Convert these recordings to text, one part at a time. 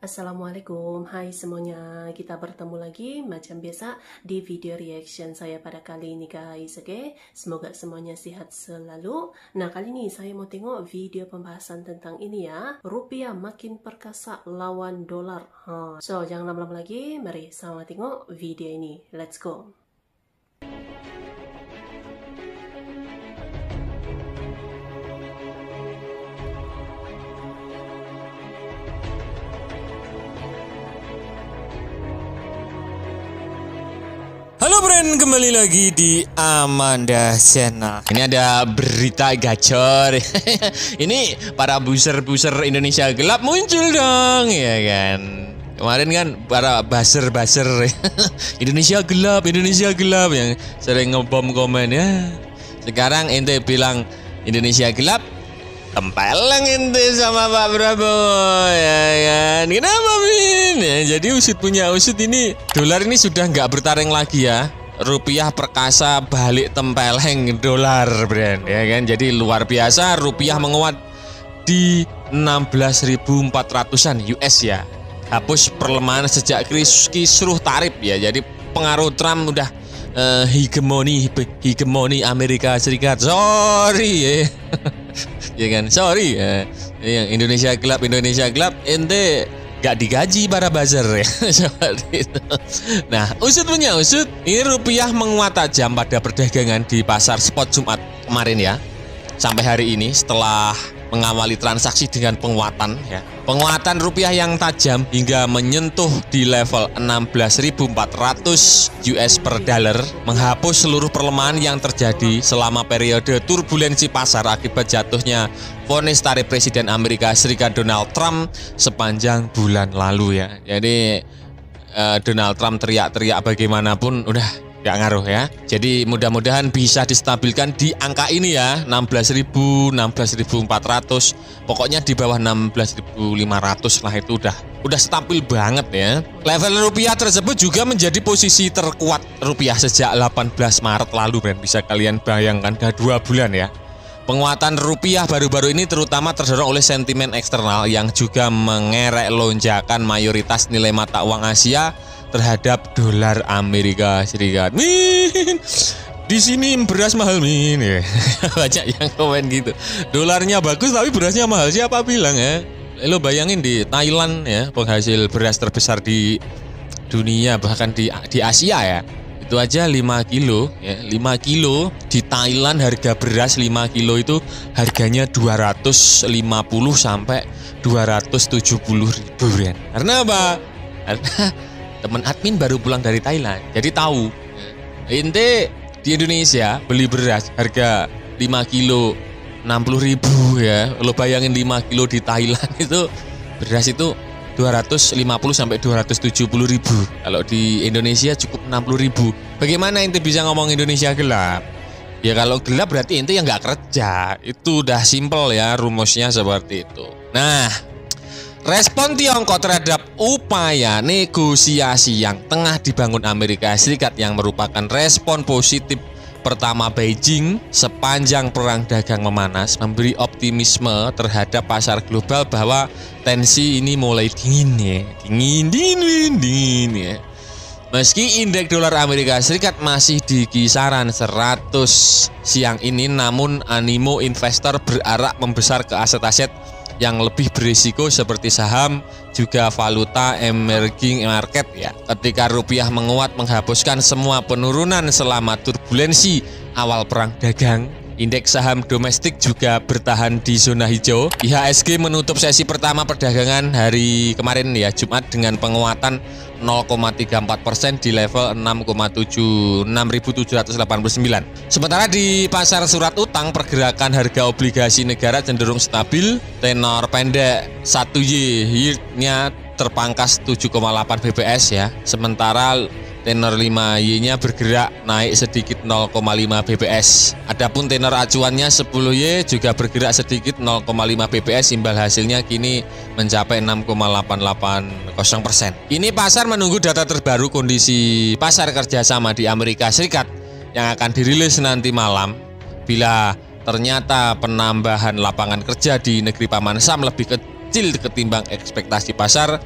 Assalamualaikum, hai semuanya, kita bertemu lagi macam biasa di video reaction saya pada kali ini guys, oke? Semoga semuanya sehat selalu. Nah, kali ini saya mau tengok video pembahasan tentang ini ya, rupiah makin perkasa lawan dolar. So, jangan lama-lama lagi, mari sama tengok video ini, let's go. Halo friend, kembali lagi di Amanda Channel. Ini ada berita gacor. Ini para buser-buser Indonesia gelap muncul dong, ya kan? Kemarin kan para buzzer Indonesia gelap yang sering ngebom komen ya. Sekarang ente bilang Indonesia gelap, tempeleng ente sama Pak Prabowo, ya kan? Kenapa Min? Ya, jadi usut punya usut ini, dolar ini sudah nggak bertarung lagi ya. Rupiah perkasa balik tempeleng dolar, brand, ya kan? Jadi luar biasa, rupiah menguat di 16.400-an US ya. Hapus perlemahan sejak kisruh tarif ya. Jadi pengaruh Trump udah hegemoni Amerika Serikat. Sorry ya. Ya kan, sorry ya. Yang Indonesia gelap, ente gak digaji para buzzer ya. Seperti itu. Nah, usut punya usut, ini rupiah menguat tajam pada perdagangan di pasar spot Jumat kemarin ya. Sampai hari ini setelah mengawali transaksi dengan penguatan ya. Penguatan rupiah yang tajam hingga menyentuh di level 16.400 US per dollar, menghapus seluruh pelemahan yang terjadi selama periode turbulensi pasar akibat jatuhnya vonis tarif Presiden Amerika Serikat Donald Trump sepanjang bulan lalu ya. Jadi Donald Trump teriak-teriak bagaimanapun udah gak ngaruh ya. Jadi mudah-mudahan bisa distabilkan di angka ini ya, 16.000, 16.400, pokoknya di bawah 16.500 lah, itu udah stabil banget ya. Level rupiah tersebut juga menjadi posisi terkuat rupiah sejak 18 Maret lalu, dan bisa kalian bayangkan dah 2 bulan ya. Penguatan rupiah baru-baru ini terutama terdorong oleh sentimen eksternal yang juga mengerek lonjakan mayoritas nilai mata uang Asia terhadap dolar Amerika Serikat. Min, di sini beras mahal Min ya. Banyak yang komen gitu. Dolarnya bagus tapi berasnya mahal. Siapa bilang ya? Lo bayangin di Thailand ya, penghasil beras terbesar di dunia, bahkan di Asia ya. Itu aja 5 kilo ya, 5 kilo di Thailand harga beras 5 kilo itu harganya 250 sampai 270 ribu ya. Karena apa? Karena teman admin baru pulang dari Thailand, jadi tahu. Ente di Indonesia beli beras harga 5 kilo 60 ribu ya. Lo bayangin 5 kilo di Thailand itu beras itu 250 sampai 270 ribu. Kalau di Indonesia cukup 60 ribu. Bagaimana ente bisa ngomong Indonesia gelap? Ya kalau gelap berarti ente yang nggak kerja. Itu udah simple ya, rumusnya seperti itu. Nah, respon Tiongkok terhadap upaya negosiasi yang tengah dibangun Amerika Serikat yang merupakan respon positif pertama Beijing sepanjang perang dagang memanas memberi optimisme terhadap pasar global bahwa tensi ini mulai dingin ya. Dingin ya. Meski indeks dolar Amerika Serikat masih di kisaran 100 siang ini, namun animo investor berarak membesar ke aset-aset yang lebih berisiko seperti saham, juga valuta emerging market ya. Ketika rupiah menguat menghapuskan semua penurunan selama turbulensi awal perang dagang, indeks saham domestik juga bertahan di zona hijau. IHSG menutup sesi pertama perdagangan hari kemarin ya, Jumat, dengan penguatan 0,34% di level 6,769. Sementara di pasar surat utang, pergerakan harga obligasi negara cenderung stabil. Tenor pendek 1Y yield-nya terpangkas 7,8 bps ya. Sementara tenor 5Y-nya bergerak naik sedikit 0,5 bps. Adapun tenor acuannya 10Y juga bergerak sedikit 0,5 bps, imbal hasilnya kini mencapai 6,880%. Ini pasar menunggu data terbaru kondisi pasar kerjasama di Amerika Serikat yang akan dirilis nanti malam. Bila ternyata penambahan lapangan kerja di negeri Paman Sam lebih kecil ketimbang ekspektasi pasar,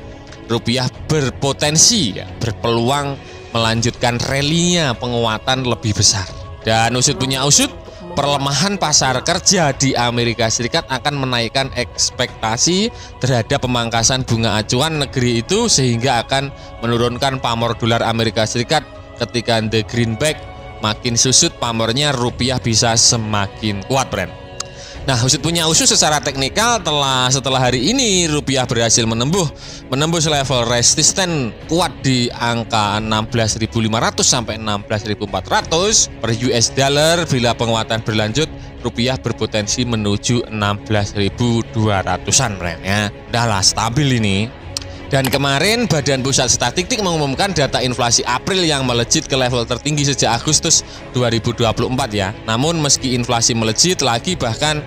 rupiah berpotensi berpeluang melanjutkan rally-nya penguatan lebih besar. Dan usut punya usut, perlemahan pasar kerja di Amerika Serikat akan menaikkan ekspektasi terhadap pemangkasan bunga acuan negeri itu, sehingga akan menurunkan pamor dolar Amerika Serikat. Ketika the greenback makin susut pamornya, rupiah bisa semakin kuat, Bren. Nah, usut punya usut secara teknikal setelah hari ini rupiah berhasil menembus level resisten kuat di angka 16.500 sampai 16.400 per US dollar. Bila penguatan berlanjut, rupiah berpotensi menuju 16.200-an, Bren, ya. Udahlah, stabil ini. Dan kemarin Badan Pusat Statistik mengumumkan data inflasi April yang melejit ke level tertinggi sejak Agustus 2024 ya. Namun meski inflasi melejit lagi, bahkan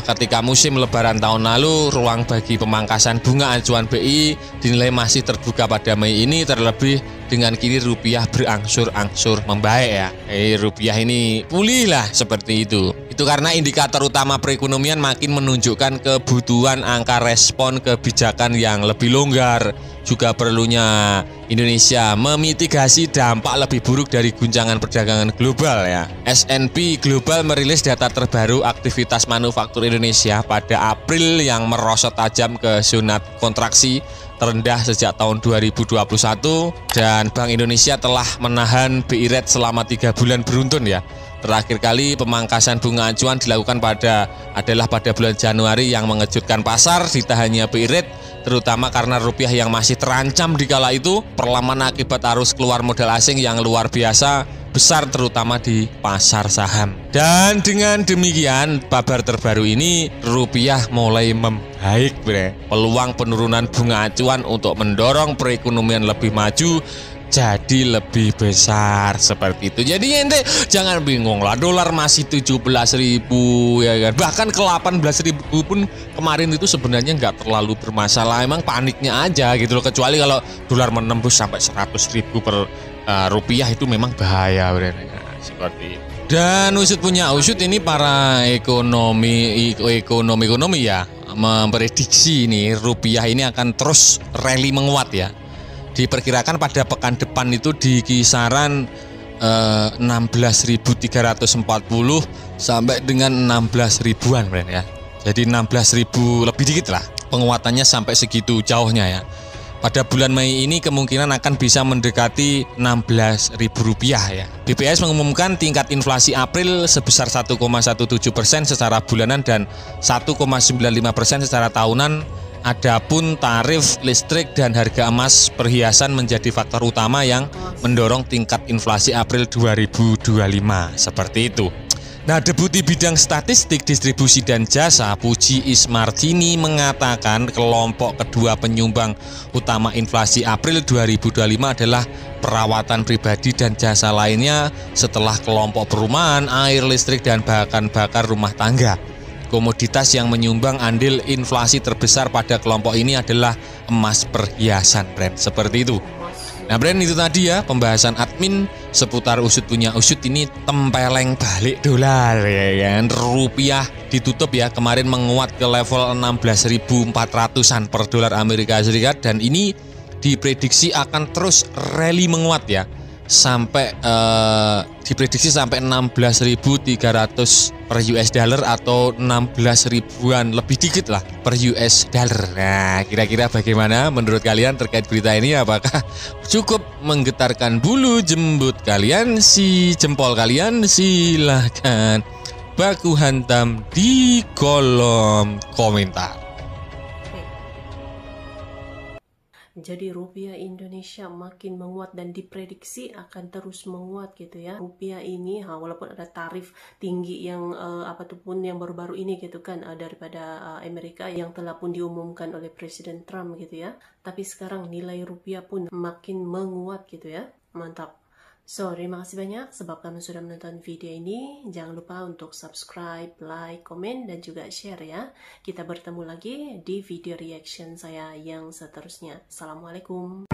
ketika musim lebaran tahun lalu, ruang bagi pemangkasan bunga acuan BI dinilai masih terbuka pada Mei ini, terlebih dengan kini rupiah berangsur-angsur membaik ya. Rupiah ini pulih lah seperti itu. Itu karena indikator utama perekonomian makin menunjukkan kebutuhan angka respon kebijakan yang lebih longgar. Juga perlunya Indonesia memitigasi dampak lebih buruk dari guncangan perdagangan global ya. S&P Global merilis data terbaru aktivitas manufaktur Indonesia pada April yang merosot tajam ke zona kontraksi terendah sejak tahun 2021, dan Bank Indonesia telah menahan BI rate selama 3 bulan beruntun ya. Terakhir kali pemangkasan bunga acuan dilakukan adalah pada bulan Januari yang mengejutkan pasar. Ditahannya BI rate terutama karena rupiah yang masih terancam di kala itu, perlawanan akibat arus keluar modal asing yang luar biasa besar terutama di pasar saham. Dan dengan demikian, kabar terbaru ini rupiah mulai membaik, Bre. Peluang penurunan bunga acuan untuk mendorong perekonomian lebih maju jadi lebih besar seperti itu. Jadi ente jangan bingung lah, dolar masih 17.000 ya kan. Bahkan ke 18.000 pun kemarin itu sebenarnya nggak terlalu bermasalah. Emang paniknya aja gitu loh. Kecuali kalau dolar menembus sampai 100.000 per rupiah itu memang bahaya, nah, seperti itu. Dan usut punya usut ini para ekonomi ya memprediksi ini rupiah ini akan terus rally menguat ya. Diperkirakan pada pekan depan itu di kisaran 16.340 sampai dengan 16.000-an ya. Jadi 16.000 lebih dikit lah penguatannya sampai segitu jauhnya ya. Pada bulan Mei ini kemungkinan akan bisa mendekati Rp16.000 ya. BPS mengumumkan tingkat inflasi April sebesar 1,17% secara bulanan dan 1,95% secara tahunan. Adapun tarif listrik dan harga emas perhiasan menjadi faktor utama yang mendorong tingkat inflasi April 2025 seperti itu. Nah, Deputi Bidang Statistik, Distribusi dan Jasa Puji Ismartini mengatakan kelompok kedua penyumbang utama inflasi April 2025 adalah perawatan pribadi dan jasa lainnya setelah kelompok perumahan, air, listrik, dan bahan bakar rumah tangga. Komoditas yang menyumbang andil inflasi terbesar pada kelompok ini adalah emas perhiasan, Brand. Seperti itu. Nah, Brand, itu tadi ya pembahasan admin seputar usut punya usut ini tempeleng balik dolar ya kan. Rupiah ditutup ya kemarin menguat ke level 16.400-an per dolar Amerika Serikat, dan ini diprediksi akan terus rally menguat ya. Sampai diprediksi sampai 16.300 per US dollar atau 16 ribuan lebih dikit lah per US dollar. Nah, kira-kira bagaimana menurut kalian terkait berita ini? Apakah cukup menggetarkan bulu jembut kalian? Si jempol kalian silahkan baku hantam di kolom komentar. Jadi rupiah Indonesia makin menguat dan diprediksi akan terus menguat gitu ya. Rupiah ini walaupun ada tarif tinggi yang apapun yang baru-baru ini gitu kan daripada Amerika yang telah pun diumumkan oleh Presiden Trump gitu ya. Tapi sekarang nilai rupiah pun makin menguat gitu ya. Mantap. So, terima kasih banyak sebab kamu sudah menonton video ini. Jangan lupa untuk subscribe, like, komen, dan juga share ya. Kita bertemu lagi di video reaction saya yang seterusnya. Assalamualaikum.